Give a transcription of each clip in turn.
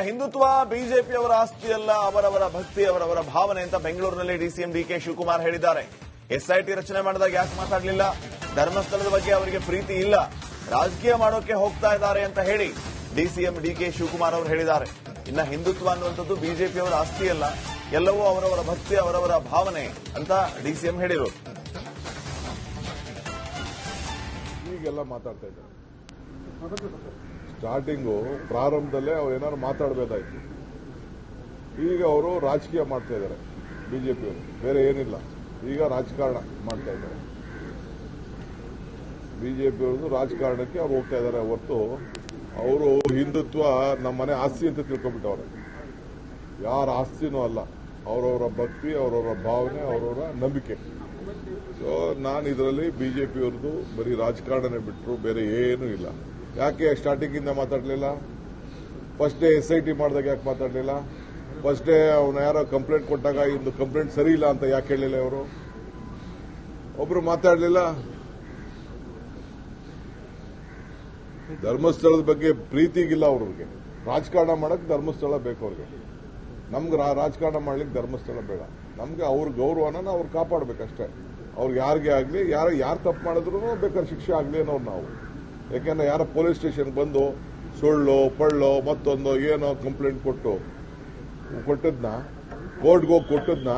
ಹಿಂದುತ್ವ ಬಿಜೆಪಿಯವರ ಆಸ್ತಿಯಲ್ಲ, ಅವರವರ ಭಕ್ತಿ, ಅವರವರ ಭಾವನೆ ಅಂತ ಬೆಂಗಳೂರಿನಲ್ಲಿ ಡಿಸಿಎಂ ಡಿಕೆ ಶಿವಕುಮಾರ್ ಹೇಳಿದ್ದಾರೆ. ಎಸ್ಐಟಿ ರಚನೆ ಮಾಡಿದಾಗ ಯಾಕೆ ಮಾತಾಡಲಿಲ್ಲ? ಧರ್ಮಸ್ಥಳದ ಬಗ್ಗೆ ಅವರಿಗೆ ಪ್ರೀತಿ ಇಲ್ಲ, ರಾಜಕೀಯ ಮಾಡೋಕೆ ಹೋಗ್ತಾ ಇದ್ದಾರೆ ಅಂತ ಹೇಳಿ ಡಿಸಿಎಂ ಡಿಕೆ ಶಿವಕುಮಾರ್ ಅವರು ಹೇಳಿದ್ದಾರೆ. ಇನ್ನ ಹಿಂದುತ್ವ ಅನ್ನುವಂಥದ್ದು ಬಿಜೆಪಿಯವರ ಆಸ್ತಿಯಲ್ಲ, ಎಲ್ಲವೂ ಅವರವರ ಭಕ್ತಿ, ಅವರವರ ಭಾವನೆ ಅಂತ ಡಿಸಿಎಂ ಹೇಳಿರೋದು. ಈಗೆಲ್ಲ ಮಾತಾಡ್ತಾ ಇದ್ದಾರೆ. ಸ್ಟಾರ್ಟಿಂಗು ಪ್ರಾರಂಭದಲ್ಲೇ ಅವ್ರು ಏನಾದ್ರು ಮಾತಾಡಬೇಕಾಯ್ತು. ಈಗ ಅವರು ರಾಜಕೀಯ ಮಾಡ್ತಾ ಇದ್ದಾರೆ ಬಿಜೆಪಿಯವರು, ಬೇರೆ ಏನಿಲ್ಲ. ಈಗ ರಾಜಕಾರಣ ಮಾಡ್ತಾ ಇದ್ದಾರೆ. ಬಿಜೆಪಿಯವ್ರದ್ದು ರಾಜಕಾರಣಕ್ಕೆ ಅವ್ರು ಹೋಗ್ತಾ ಇದ್ದಾರೆ ಹೊರತು ಅವರು ಹಿಂದುತ್ವ ನಮ್ಮ ಮನೆ ಆಸ್ತಿ ಅಂತ ತಿಳ್ಕೊಂಡ್ಬಿಟ್ಟವ್ರೆ. ಯಾರ ಆಸ್ತಿನೂ ಅಲ್ಲ, ಅವರವರ ಭಕ್ತಿ, ಅವರವರ ಭಾವನೆ, ಅವರವರ ನಂಬಿಕೆ. ಸೊ ನಾನು ಇದರಲ್ಲಿ ಬಿಜೆಪಿಯವ್ರದ್ದು ಬರೀ ರಾಜಕಾರಣನೇ ಬಿಟ್ಟರು ಬೇರೆ ಏನೂ ಇಲ್ಲ. ಯಾಕೆ ಸ್ಟಾರ್ಟಿಂಗ್ ಇಂದ ಮಾತಾಡಲಿಲ್ಲ? ಫಸ್ಟ್ ಡೇ ಎಸ್ಐಟಿ ಮಾಡಿದಾಗ ಯಾಕೆ ಮಾತಾಡಲಿಲ್ಲ? ಫಸ್ಟ್ ಡೇ ಅವನು ಯಾರೋ ಕಂಪ್ಲೇಂಟ್ ಕೊಟ್ಟಾಗ ಇಂದು ಕಂಪ್ಲೇಂಟ್ ಸರಿ ಇಲ್ಲ ಅಂತ ಯಾಕೆ ಹೇಳಿಲ್ಲ? ಅವರು ಒಬ್ರು ಮಾತಾಡಲಿಲ್ಲ. ಧರ್ಮಸ್ಥಳದ ಬಗ್ಗೆ ಪ್ರೀತಿಗಿಲ್ಲ ಅವ್ರಿಗೆ. ರಾಜಕಾರಣ ಮಾಡಕ್ ಧರ್ಮಸ್ಥಳ ಬೇಕು ಅವ್ರಿಗೆ. ನಮ್ಗೆ ರಾಜಕಾರಣ ಮಾಡ್ಲಿಕ್ಕೆ ಧರ್ಮಸ್ಥಳ ಬೇಡ. ನಮ್ಗೆ ಅವ್ರ ಗೌರವನ ಅವ್ರು ಕಾಪಾಡಬೇಕಷ್ಟೇ. ಅವ್ರಿಗೆ ಯಾರಿಗೆ ಆಗ್ಲಿ, ಯಾರು ತಪ್ಪು ಮಾಡಿದ್ರು ಬೇಕಾದ್ರೆ ಶಿಕ್ಷೆ ಆಗ್ಲಿ ಅನ್ನೋರು ನಾವು. ಯಾಕೆಂದ್ರೆ ಯಾರ ಪೊಲೀಸ್ ಸ್ಟೇಷನ್ ಬಂದು ಸುಳ್ಳು ಪಳ್ಳು ಮತ್ತೊಂದು ಏನೋ ಕಂಪ್ಲೇಂಟ್ ಕೊಟ್ಟದ್ನ ಕೋರ್ಟ್ಗೆ ಹೋಗಿ ಕೊಟ್ಟದ್ನ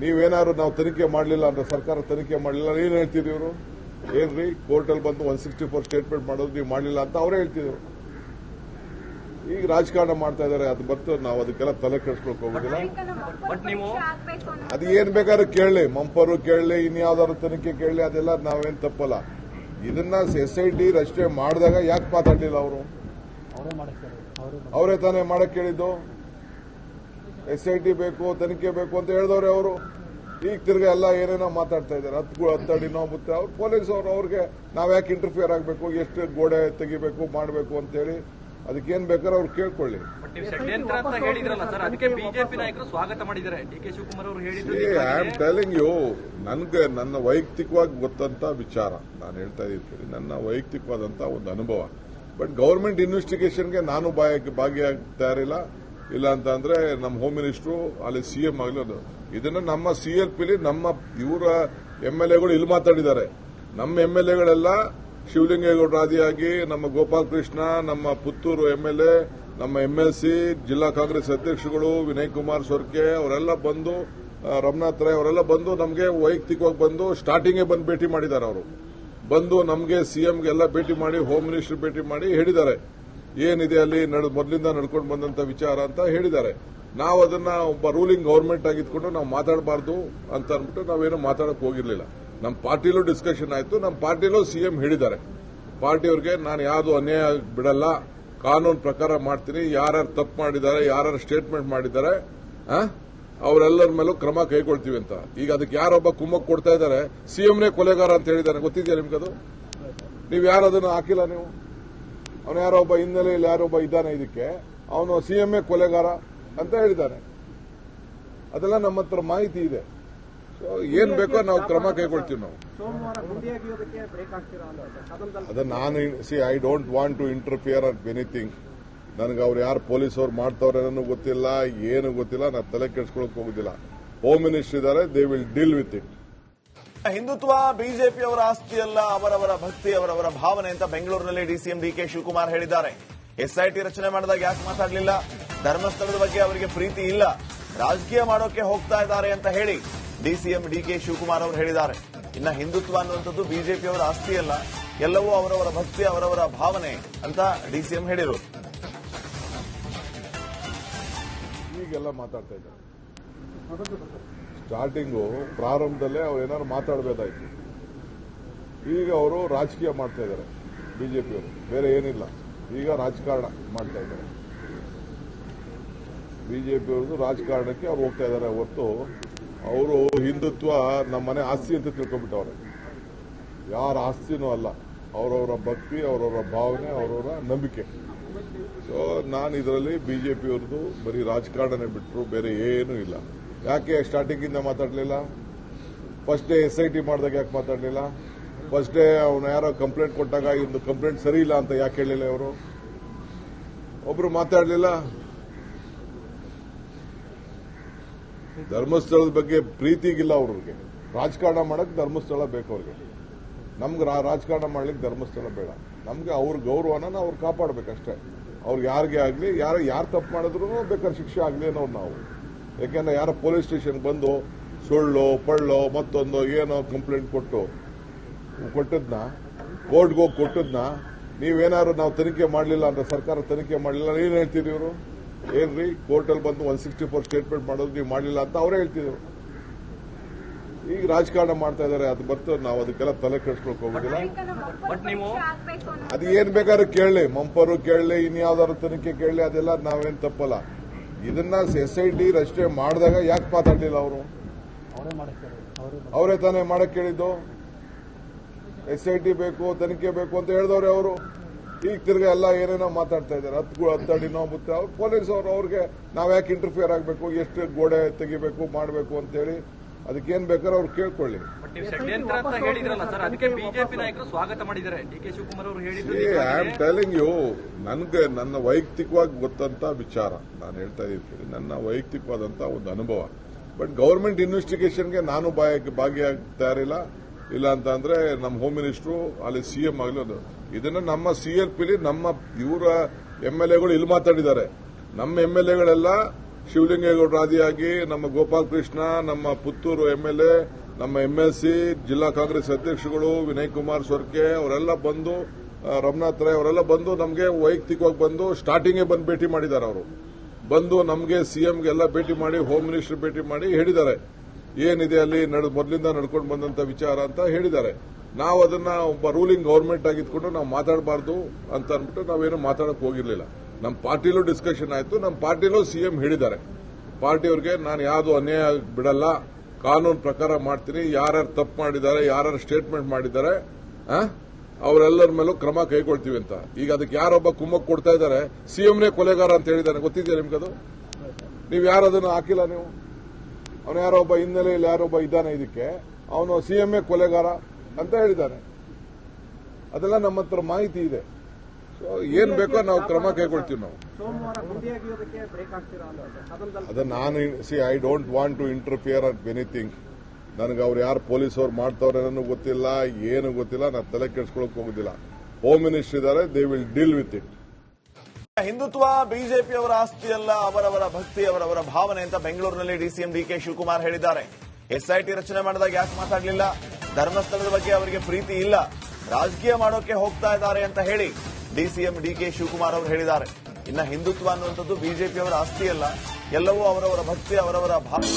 ನೀವೇನಾದ್ರು ನಾವು ತನಿಖೆ ಮಾಡಲಿಲ್ಲ ಅಂದ್ರೆ, ಸರ್ಕಾರ ತನಿಖೆ ಮಾಡಲಿಲ್ಲ ಏನ್ ಹೇಳ್ತಿದ್ರು ಇವರು? ಏನ್ರಿ ಕೋರ್ಟಲ್ಲಿ ಬಂದು 164 ಸ್ಟೇಟ್ಮೆಂಟ್ ಮಾಡೋದು ನೀವು ಮಾಡಲಿಲ್ಲ ಅಂತ ಅವರೇ ಹೇಳ್ತಿದ್ರು. ಈಗ ರಾಜಕಾರಣ ಮಾಡ್ತಾ ಇದಾರೆ. ಅದು ಬರ್ತು, ನಾವು ಅದಕ್ಕೆಲ್ಲ ತಲೆ ಕೆಡಿಸ್ಕೊಳಕ್ ಹೋಗುದಿಲ್ಲ. ಅದು ಏನ್ ಬೇಕಾದ್ರೂ ಕೇಳಲಿ, ಮಂಪರು ಕೇಳಲಿ, ಇನ್ಯಾವ್ದಾದ್ರು ತನಿಖೆ ಕೇಳಲಿ, ಅದೆಲ್ಲ ನಾವೇನ್ ತಪ್ಪಲ್ಲ. ಇದನ್ನ ಎಸ್ಐಟಿ ರಚನೆ ಮಾಡಿದಾಗ ಯಾಕೆ ಮಾತಾಡಲಿಲ್ಲ ಅವರು? ಅವರೇ ತಾನೇ ಮಾಡಕ್ ಕೇಳಿದ್ದು. ಎಸ್ಐಟಿ ಬೇಕು, ತನಿಖೆ ಬೇಕು ಅಂತ ಹೇಳಿದವ್ರೆ ಅವರು. ಈಗ ತಿರ್ಗ ಎಲ್ಲ ಏನೇನೋ ಮಾತಾಡ್ತಾ ಇದ್ದಾರೆ. ಹತ್ತಡಿನೋ ಮುತ್ತೆ ಅವ್ರು ಪೊಲೀಸ್ ಅವರು. ಅವ್ರಿಗೆ ನಾವ್ ಯಾಕೆ ಇಂಟರ್ಫಿಯರ್ ಆಗಬೇಕು, ಎಷ್ಟು ಗೋಡೆ ತೆಗಿಬೇಕು ಮಾಡಬೇಕು ಅಂತ ಹೇಳಿ ಅದಕ್ಕೇನ್ ಬೇಕಾದ್ರೆ ಅವ್ರು ಕೇಳ್ಕೊಳ್ಳಿ. ಐ ಆಮ್ ಟೆಲಿಂಗ್ ಯು, ನನ್ಗೆ ನನ್ನ ವೈಯಕ್ತಿಕವಾಗಿ ಗೊತ್ತಂತ ವಿಚಾರ ನಾನು ಹೇಳ್ತಾ ಇದ್ದೀನಿ. ನನ್ನ ವೈಯಕ್ತಿಕವಾದಂತ ಒಂದು ಅನುಭವ. ಬಟ್ ಗವರ್ಮೆಂಟ್ ಇನ್ವೆಸ್ಟಿಗೇಷನ್ಗೆ ನಾನು ಭಾಗಿಯಾಗ್ತಾ ಇರಲಿಲ್ಲ. ಇಲ್ಲ ಅಂತ ಅಂದ್ರೆ ನಮ್ಮ ಹೋಮ್ ಮಿನಿಸ್ಟ್ರು ಅಲ್ಲಿ ಸಿಎಂ ಆಗಲಿ ಇದನ್ನ ನಮ್ಮ ಸಿಎಲ್ಪಿಲಿ ನಮ್ಮ ಇವರ ಎಂಎಲ್ಎಗಳು ಇಲ್ಲಿ ಮಾತಾಡಿದ್ದಾರೆ. ನಮ್ಮ ಎಂಎಲ್ಎಗಳೆಲ್ಲ ಶಿವಲಿಂಗೇಗೌಡರು ಆದಿಯಾಗಿ, ನಮ್ಮ ಗೋಪಾಲ್ ಕೃಷ್ಣ, ನಮ್ಮ ಪುತ್ತೂರು ಎಂಎಲ್ಎ, ನಮ್ಮ ಎಂಎಲ್ಸಿ, ಜಿಲ್ಲಾ ಕಾಂಗ್ರೆಸ್ ಅಧ್ಯಕ್ಷರುಗಳು, ವಿನಯ್ ಕುಮಾರ್ ಸೊರ್ಕೆ ಅವರೆಲ್ಲ ಬಂದು, ರಮನಾಥ್ ರೈ ಅವರೆಲ್ಲ ಬಂದು ನಮಗೆ ವೈಯಕ್ತಿಕವಾಗಿ ಬಂದು ಸ್ಟಾರ್ಟಿಂಗೇ ಬಂದು ಭೇಟಿ ಮಾಡಿದ್ದಾರೆ. ಅವರು ಬಂದು ನಮಗೆ ಸಿಎಂಗೆಲ್ಲ ಭೇಟಿ ಮಾಡಿ, ಹೋಮ್ ಮಿನಿಸ್ಟರ್ ಭೇಟಿ ಮಾಡಿ ಹೇಳಿದ್ದಾರೆ ಏನಿದೆ ಅಲ್ಲಿ ಮೊದಲಿಂದ ನಡ್ಕೊಂಡು ಬಂದಂತ ವಿಚಾರ ಅಂತ ಹೇಳಿದ್ದಾರೆ. ನಾವು ಅದನ್ನ ಒಬ್ಬ ರೂಲಿಂಗ್ ಗವರ್ಮೆಂಟ್ ಆಗಿದ್ಕೊಂಡು ನಾವು ಮಾತಾಡಬಾರ್ದು ಅಂತ ಅಂದ್ಬಿಟ್ಟು ನಾವೇನು ಮಾತಾಡಕ್ ಹೋಗಿರ್ಲಿಲ್ಲ. ನಮ್ಮ ಪಾರ್ಟಿಲೂ ಡಿಸ್ಕಷನ್ ಆಯ್ತು. ನಮ್ಮ ಪಾರ್ಟಿಲೂ ಸಿಎಂ ಹೇಳಿದ್ದಾರೆ, ಪಾರ್ಟಿಯವ್ರಿಗೆ ನಾನು ಯಾವ್ದು ಅನ್ಯಾಯ ಬಿಡಲ್ಲ, ಕಾನೂನು ಪ್ರಕಾರ ಮಾಡ್ತೀನಿ. ಯಾರ್ಯಾರು ತಪ್ಪು ಮಾಡಿದ್ದಾರೆ, ಯಾರ್ಯಾರು ಸ್ಟೇಟ್ಮೆಂಟ್ ಮಾಡಿದ್ದಾರೆ ಅವರೆಲ್ಲರ ಮೇಲೂ ಕ್ರಮ ಕೈಗೊಳ್ತೀವಿ ಅಂತ. ಈಗ ಅದಕ್ಕೆ ಯಾರೊಬ್ಬ ಕುಮ್ಮಕ್ ಕೊಡ್ತಾ ಇದ್ದಾರೆ, ಸಿಎಂನೇ ಕೊಲೆಗಾರ ಅಂತ ಹೇಳಿದ್ದಾನೆ. ಗೊತ್ತಿದೆಯಾ ನಿಮ್ಗದು? ನೀವು ಯಾರು ಅದನ್ನು ಹಾಕಿಲ್ಲ. ನೀವು ಅವನು ಯಾರೊಬ್ಬ ಹಿನ್ನೆಲೆಯಲ್ಲಿ ಯಾರೊಬ್ಬ ಇದ್ದಾನೆ, ಇದಕ್ಕೆ ಅವನು ಸಿಎಂఏ ಕೊಲೆಗಾರ ಅಂತ ಹೇಳಿದ್ದಾನೆ. ಅದೆಲ್ಲ ನಮ್ಮ ಹತ್ರ ಮಾಹಿತಿ ಇದೆ. ಏನ್ ಬೇಕೋ ನಾವು ಕ್ರಮ ಕೈಗೊಳ್ತೀವಿ. ನಾವು ಅದನ್ನ ನಾನು I don't want to interfere at anything. ನನಗೆ ಅವ್ರು ಯಾರು ಪೊಲೀಸ್ ಅವ್ರು ಮಾಡ್ತಾವ್ರೆ ಅನ್ನೋ ಗೊತ್ತಿಲ್ಲ, ಏನು ಗೊತ್ತಿಲ್ಲ. ನಾನು ತಲೆ ಕೆಡಿಸ್ಕೊಳಕ್ ಹೋಗುದಿಲ್ಲ. ಹೋಮ್ ಮಿನಿಸ್ಟರ್ ಇದ್ದಾರೆ, they will deal with it. Hindutva ಬಿಜೆಪಿಯವರ ಆಸ್ತಿಯಲ್ಲ, ಅವರವರ ಭಕ್ತಿ, ಅವರವರ ಭಾವನೆ ಅಂತ ಬೆಂಗಳೂರಿನಲ್ಲಿ ಡಿಸಿಎಂ ಡಿಕೆ ಶಿವಕುಮಾರ್ ಹೇಳಿದ್ದಾರೆ. ಎಸ್ಐಟಿ ರಚನೆ ಮಾಡಿದಾಗ ಯಾಕೆ ಮಾತಾಡಲಿಲ್ಲ? ಧರ್ಮಸ್ಥಳದ ಬಗ್ಗೆ ಅವರಿಗೆ ಪ್ರೀತಿ ಇಲ್ಲ, ರಾಜಕೀಯ ಮಾಡೋಕೆ ಹೋಗ್ತಾ ಇದ್ದಾರೆ ಅಂತ ಹೇಳಿ ಡಿಸಿಎಂ ಡಿಕೆ ಶಿವಕುಮಾರ್ ಅವರು ಹೇಳಿದ್ದಾರೆ. ಇನ್ನ ಹಿಂದುತ್ವ ಅನ್ನುವಂಥದ್ದು ಬಿಜೆಪಿಯವರ ಆಸ್ತಿಯಲ್ಲ, ಎಲ್ಲವೂ ಅವರವರ ಭಕ್ತಿ, ಅವರವರ ಭಾವನೆ ಅಂತ ಡಿಸಿಎಂ ಹೇಳಿರೋದು. ಈಗೆಲ್ಲ ಮಾತಾಡ್ತಾ ಇದ್ದಾರೆ. ಸ್ಟಾರ್ಟಿಂಗು ಪ್ರಾರಂಭದಲ್ಲೇ ಅವ್ರು ಏನಾದ್ರು ಮಾತಾಡಬೇಕಾಯ್ತು. ಈಗ ಅವರು ರಾಜಕೀಯ ಮಾಡ್ತಾ ಇದ್ದಾರೆ ಬಿಜೆಪಿಯವರು, ಬೇರೆ ಏನಿಲ್ಲ. ಈಗ ರಾಜಕಾರಣ ಮಾಡ್ತಾ ಇದ್ದಾರೆ. ಬಿಜೆಪಿಯವ್ರದ್ದು ರಾಜಕಾರಣಕ್ಕೆ ಅವ್ರು ಹೋಗ್ತಾ ಇದ್ದಾರೆ ಹೊರತು ಅವರು ಹಿಂದುತ್ವ ನಮ್ಮ ಮನೆ ಆಸ್ತಿ ಅಂತ ತಿಳ್ಕೊಂಡ್ಬಿಟ್ಟವ್ರೆ. ಯಾರ ಆಸ್ತಿನೂ ಅಲ್ಲ, ಅವರವರ ಭಕ್ತಿ, ಅವರವರ ಭಾವನೆ, ಅವರವರ ನಂಬಿಕೆ. ಸೊ ನಾನು ಇದರಲ್ಲಿ ಬಿಜೆಪಿಯವ್ರದ್ದು ಬರೀ ರಾಜಕಾರಣನೇ ಬಿಟ್ಟರು ಬೇರೆ ಏನೂ ಇಲ್ಲ. ಯಾಕೆ ಸ್ಟಾರ್ಟಿಂಗ್ ಇಂದ ಮಾತಾಡಲಿಲ್ಲ? ಫಸ್ಟ್ ಡೇ ಎಸ್ಐಟಿ ಮಾಡಿದಾಗ ಯಾಕೆ ಮಾತಾಡಲಿಲ್ಲ? ಫಸ್ಟ್ ಡೇ ಅವನು ಯಾರೋ ಕಂಪ್ಲೇಂಟ್ ಕೊಟ್ಟಾಗ ಇಂದು ಕಂಪ್ಲೇಂಟ್ ಸರಿ ಇಲ್ಲ ಅಂತ ಯಾಕೆ ಹೇಳಿಲ್ಲ? ಅವರು ಒಬ್ರು ಮಾತಾಡಲಿಲ್ಲ. ಧರ್ಮಸ್ಥಳದ ಬಗ್ಗೆ ಪ್ರೀತಿಗಿಲ್ಲ ಅವ್ರಿಗೆ. ರಾಜಕಾರಣ ಮಾಡಕ್ ಧರ್ಮಸ್ಥಳ ಬೇಕು ಅವ್ರಿಗೆ. ನಮ್ಗೆ ರಾಜಕಾರಣ ಮಾಡ್ಲಿಕ್ಕೆ ಧರ್ಮಸ್ಥಳ ಬೇಡ. ನಮ್ಗೆ ಅವ್ರ ಗೌರವನ ಅವ್ರು ಕಾಪಾಡಬೇಕಷ್ಟೇ. ಅವ್ರಿಗೆ ಯಾರಿಗೆ ಆಗ್ಲಿ, ಯಾರು ತಪ್ಪು ಮಾಡಿದ್ರು ಬೇಕಾದ್ರೆ ಶಿಕ್ಷೆ ಆಗ್ಲಿ ಅನ್ನೋರು ನಾವು. ಯಾಕೆಂದ್ರೆ ಯಾರೋ ಪೊಲೀಸ್ ಸ್ಟೇಷನ್ ಬಂದು ಸುಳ್ಳು ಪಳ್ಳು ಮತ್ತೊಂದು ಏನೋ ಕಂಪ್ಲೇಂಟ್ ಕೊಟ್ಟದ್ನ ಕೋರ್ಟ್ಗೆ ಹೋಗಿ ಕೊಟ್ಟದ್ನ ನೀವೇನಾದ್ರು ನಾವು ತನಿಖೆ ಮಾಡಲಿಲ್ಲ ಅಂದ್ರೆ, ಸರ್ಕಾರ ತನಿಖೆ ಮಾಡಲಿಲ್ಲ, ಏನ್ ಹೇಳ್ತೀರಿ ಇವರು? ಏನ್ರಿ ಕೋರ್ಟಲ್ಲಿ ಬಂದು 164 ಸ್ಟೇಟ್ಮೆಂಟ್ ಮಾಡೋದು ನೀವು ಮಾಡಲಿಲ್ಲ ಅಂತ ಅವರೇ ಹೇಳ್ತಿದ್ರು. ಈಗ ರಾಜಕಾರಣ ಮಾಡ್ತಾ ಇದಾರೆ, ಅದು ಬರ್ತದೆ. ನಾವು ಅದಕ್ಕೆಲ್ಲ ತಲೆ ಕೆಡಿಸ್ಕೊಳಕ್ ಹೋಗೋದಿಲ್ಲ. ಅದು ಏನ್ ಬೇಕಾದ್ರೂ ಕೇಳಲಿ, ಮಂಪರು ಕೇಳಲಿ, ಇನ್ಯಾವ್ದಾದ್ರು ತನಿಖೆ ಕೇಳಲಿ, ಅದೆಲ್ಲ ನಾವೇನ್ ತಪ್ಪಲ್ಲ. ಇದನ್ನ SIT ರಚನೆ ಮಾಡಿದಾಗ ಯಾಕೆ ಮಾತಾಡ್ಲಿಲ್ಲ ಅವರು? ಅವರೇ ತಾನೇ ಮಾಡಕ್ ಕೇಳಿದ್ದು. SIT ಬೇಕು, ತನಿಖೆ ಬೇಕು ಅಂತ ಹೇಳಿದವ್ರೆ ಅವರು. ಈಗ ತಿರ್ಗ ಎಲ್ಲ ಏನೇನೋ ಮಾತಾಡ್ತಾ ಇದ್ದಾರೆ. ಹತ್ತಡಿನೋ ಮುತ್ತೆ ಅವ್ರು ಪೊಲೀಸ್ ಅವರು. ಅವ್ರಿಗೆ ನಾವ್ ಯಾಕೆ ಇಂಟರ್ಫಿಯರ್ ಆಗಬೇಕು, ಎಷ್ಟು ಗೋಡೆ ತೆಗಿಬೇಕು ಮಾಡಬೇಕು ಅಂತ ಹೇಳಿ ಅದಕ್ಕೇನ್ ಬೇಕಾದ್ರೆ ಅವ್ರು ಕೇಳ್ಕೊಳ್ಳಿ. ಐ ಆಮ್ ಟೆಲಿಂಗ್ ಯು, ನನ್ಗೆ ನನ್ನ ವೈಯಕ್ತಿಕವಾಗಿ ಗೊತ್ತಂತ ವಿಚಾರ ನಾನು ಹೇಳ್ತಾ ಇದ್ದೀನಿ. ನನ್ನ ವೈಯಕ್ತಿಕವಾದಂತ ಒಂದು ಅನುಭವ. ಬಟ್ ಗವರ್ಮೆಂಟ್ ಇನ್ವೆಸ್ಟಿಗೇಷನ್ಗೆ ನಾನು ಭಾಗಿಯಾಗ್ತಾ ಇರಲಿಲ್ಲ. ಇಲ್ಲ ಅಂತ ಅಂದ್ರೆ ನಮ್ಮ ಹೋಮ್ ಮಿನಿಸ್ಟ್ರು ಅಲ್ಲಿ CM ಆಗಲಿ. ಇದನ್ನ ನಮ್ಮ CLPಲಿ ನಮ್ಮ ಇವರ MLAಗಳು ಇಲ್ಲಿ ಮಾತಾಡಿದ್ದಾರೆ. ನಮ್ಮ MLAಗಳೆಲ್ಲ ಶಿವಲಿಂಗೇಗೌಡರು ಆದಿಯಾಗಿ, ನಮ್ಮ ಗೋಪಾಲ್ ಕೃಷ್ಣ, ನಮ್ಮ ಪುತ್ತೂರು MLA, ನಮ್ಮ MLC, ಜಿಲ್ಲಾ ಕಾಂಗ್ರೆಸ್ ಅಧ್ಯಕ್ಷಗಳು ವಿನಯ್ ಕುಮಾರ್ ಸೊರ್ಕೆ ಅವರೆಲ್ಲ ಬಂದು, ರಮನಾಥ್ ರೈ ಅವರೆಲ್ಲ ಬಂದು ನಮಗೆ ವೈಯಕ್ತಿಕವಾಗಿ ಬಂದು ಸ್ಟಾರ್ಟಿಂಗೇ ಬಂದು ಭೇಟಿ ಮಾಡಿದ್ದಾರೆ. ಅವರು ಬಂದು ನಮಗೆ CMಗೆಲ್ಲ ಭೇಟಿ ಮಾಡಿ, ಹೋಮ್ ಮಿನಿಸ್ಟರ್ ಭೇಟಿ ಮಾಡಿ ಹೇಳಿದ್ದಾರೆ ಏನಿದೆ ಅಲ್ಲಿ ಮೊದಲಿಂದ ನಡ್ಕೊಂಡು ಬಂದಂತ ವಿಚಾರ ಅಂತ ಹೇಳಿದ್ದಾರೆ. ನಾವು ಅದನ್ನ ಒಬ್ಬ ರೂಲಿಂಗ್ ಗವರ್ಮೆಂಟ್ ಆಗಿದ್ಕೊಂಡು ನಾವು ಮಾತಾಡಬಾರ್ದು ಅಂತ ಅಂದ್ಬಿಟ್ಟು ನಾವೇನು ಮಾತಾಡಕ್ ಹೋಗಿರ್ಲಿಲ್ಲ. ನಮ್ಮ ಪಾರ್ಟಿಲೂ ಡಿಸ್ಕಷನ್ ಆಯ್ತು. ನಮ್ಮ ಪಾರ್ಟಿಲೂ CM ಹೇಳಿದ್ದಾರೆ, ಪಾರ್ಟಿಯವ್ರಿಗೆ ನಾನು ಯಾವ್ದು ಅನ್ಯಾಯ ಬಿಡಲ್ಲ, ಕಾನೂನು ಪ್ರಕಾರ ಮಾಡ್ತೀನಿ, ಯಾರ್ಯಾರು ತಪ್ಪು ಮಾಡಿದ್ದಾರೆ, ಯಾರ್ಯಾರು ಸ್ಟೇಟ್ಮೆಂಟ್ ಮಾಡಿದ್ದಾರೆ ಅವರೆಲ್ಲರ ಮೇಲೂ ಕ್ರಮ ಕೈಗೊಳ್ತೀವಿ ಅಂತ. ಈಗ ಅದಕ್ಕೆ ಯಾರೊಬ್ಬ ಕುಮ್ಮಕ್ ಕೊಡ್ತಾ ಇದ್ದಾರೆ, CMನೇ ಕೊಲೆಗಾರ ಅಂತ ಹೇಳಿದ್ದಾನೆ. ಗೊತ್ತಿದೆಯಾ ನಿಮ್ಗದು? ನೀವು ಯಾರು ಅದನ್ನು ಹಾಕಿಲ್ಲ. ನೀವು ಅವನು ಯಾರೊಬ್ಬ ಹಿನ್ನೆಲೆಯಲ್ಲಿ ಯಾರೊಬ್ಬ ಇದ್ದಾನೆ, ಇದಕ್ಕೆ ಅವನು CMನೇ ಕೊಲೆಗಾರ ಅಂತ ಹೇಳಿದ್ದಾನೆ. ಅದೆಲ್ಲ ನಮ್ಮ ಹತ್ರ ಮಾಹಿತಿ ಇದೆ. ಏನ್ ಬೇಕೋ ನಾವು ಕ್ರಮ ಕೈಗೊಳ್ತೀವಿ. ನಾವು ಅದನ್ನ ನಾನು I don't want to interfere at anything. ನನಗೆ ಅವ್ರು ಯಾರು ಪೊಲೀಸ್ ಅವ್ರು ಮಾಡ್ತಾವ್ರೆ ನನಗೆ ಗೊತ್ತಿಲ್ಲ, ಏನು ಗೊತ್ತಿಲ್ಲ. ನಾನು ತಲೆ ಕೆಡಿಸ್ಕೊಳಕ್ ಹೋಗೋದಿಲ್ಲ. ಹೋಮ್ ಮಿನಿಸ್ಟರ್ ಇದ್ದಾರೆ, they will deal with it. Hindutva ಬಿಜೆಪಿಯವರ ಆಸ್ತಿಯಲ್ಲ, ಅವರವರ ಭಕ್ತಿ, ಅವರವರ ಭಾವನೆ ಅಂತ ಬೆಂಗಳೂರಿನಲ್ಲಿ DCM DK ಶಿವಕುಮಾರ್ ಹೇಳಿದ್ದಾರೆ. SIT ರಚನೆ ಮಾಡಿದಾಗ ಯಾಕೆ ಮಾತಾಡಲಿಲ್ಲ, ಧರ್ಮಸ್ಥಳದ ಬಗ್ಗೆ ಅವರಿಗೆ ಪ್ರೀತಿ ಇಲ್ಲ, ರಾಜಕೀಯ ಮಾಡೋಕೆ ಹೋಗ್ತಾ ಇದ್ದಾರೆ ಅಂತ ಹೇಳಿ DCM DK ಶಿವಕುಮಾರ್ ಅವರು ಹೇಳಿದ್ದಾರೆ. ಇನ್ನ ಹಿಂದುತ್ವ ಅನ್ನುವಂಥದ್ದು ಬಿಜೆಪಿಯವರ ಆಸ್ತಿಯಲ್ಲ, ಎಲ್ಲವೂ ಅವರವರ ಭಕ್ತಿ, ಅವರವರ ಭಾವನೆ.